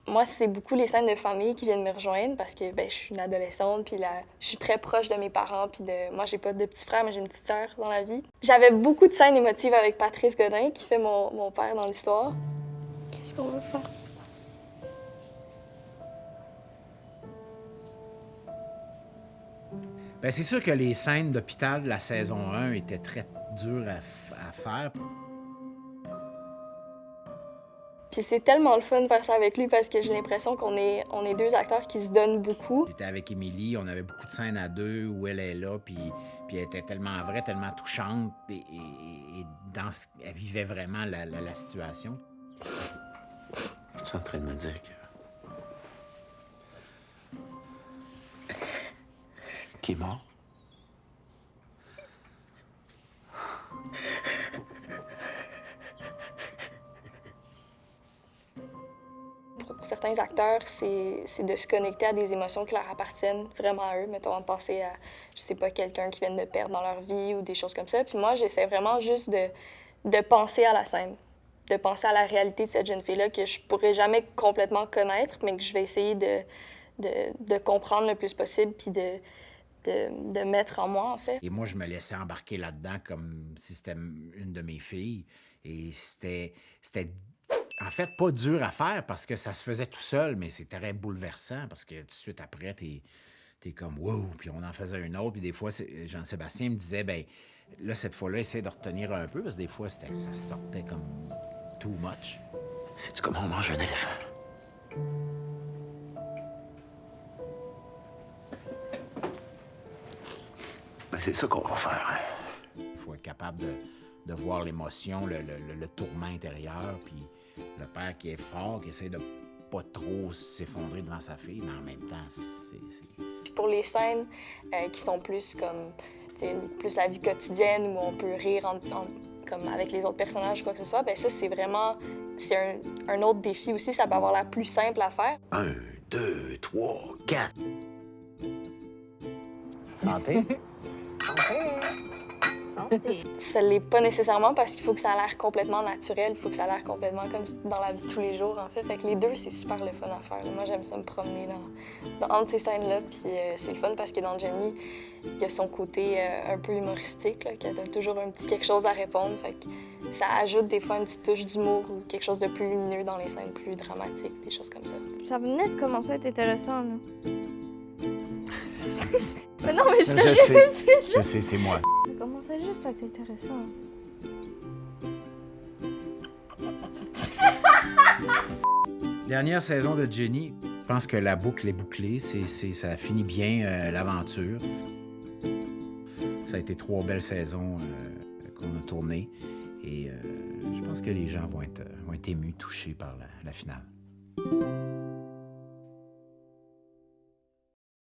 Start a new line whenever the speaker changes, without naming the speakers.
Moi, c'est beaucoup les scènes de famille qui viennent me rejoindre parce que je suis une adolescente, puis là, je suis très proche de mes parents, puis moi, j'ai pas de petit frère, mais j'ai une petite sœur dans la vie. J'avais beaucoup de scènes émotives avec Patrice Godin, qui fait mon père dans l'histoire. Qu'est-ce qu'on veut faire?
Bien, c'est sûr que les scènes d'hôpital de la saison 1 étaient très dures à faire.
Puis c'est tellement le fun de faire ça avec lui parce que j'ai l'impression qu'on est deux acteurs qui se donnent beaucoup.
J'étais avec Émilie, on avait beaucoup de scènes à deux où elle est là, puis elle était tellement vraie, tellement touchante, et elle vivait vraiment la situation.
Es-tu en train de me dire qu'il est mort?
Pour certains acteurs, c'est de se connecter à des émotions qui leur appartiennent vraiment à eux. Mettons, en penser à, je sais pas, quelqu'un qui vient de perdre dans leur vie ou des choses comme ça. Puis moi, j'essaie vraiment juste de penser à la scène, de penser à la réalité de cette jeune fille-là que je pourrais jamais complètement connaître, mais que je vais essayer de comprendre le plus possible puis de mettre en moi, en fait.
Et moi, je me laissais embarquer là-dedans comme si c'était une de mes filles. Et c'était en fait pas dur à faire parce que ça se faisait tout seul, mais c'était très bouleversant parce que tout de suite après, t'es comme wow, puis on en faisait une autre. Puis des fois, Jean-Sébastien me disait, ben là, cette fois-là, essaie de retenir un peu parce que des fois, ça sortait comme too much.
Sais-tu comment on mange un éléphant? Ben, c'est ça qu'on va faire.
Il faut être capable de voir l'émotion, le tourment intérieur, puis le père qui est fort, qui essaie de pas trop s'effondrer devant sa fille, mais en même temps,
Puis pour les scènes qui sont plus comme, tu sais, plus la vie quotidienne où on peut rire comme avec les autres personnages ou quoi que ce soit, ben ça, c'est vraiment, c'est un autre défi aussi. Ça peut avoir l'air plus simple à faire.
1, 2, 3, 4.
Santé.
Santé.
Ça l'est pas nécessairement parce qu'il faut que ça a l'air complètement naturel, il faut que ça a l'air complètement comme dans la vie de tous les jours, en fait. Fait que les deux, c'est super le fun à faire. Moi, j'aime ça me promener entre ces scènes-là, puis c'est le fun parce que dans Jenny, il y a son côté un peu humoristique, là, qui a toujours un petit quelque chose à répondre. Fait que ça ajoute des fois une petite touche d'humour ou quelque chose de plus lumineux dans les scènes plus dramatiques, des choses comme ça.
Ça venait de commencer à être intéressant, là.
Mais non, mais je
Je sais, c'est moi.
Ça commençait juste à être intéressant.
Dernière saison de Jenny, je pense que la boucle est bouclée, ça finit bien l'aventure. Ça a été 3 belles saisons qu'on a tournées et je pense que les gens vont être émus, touchés par la finale.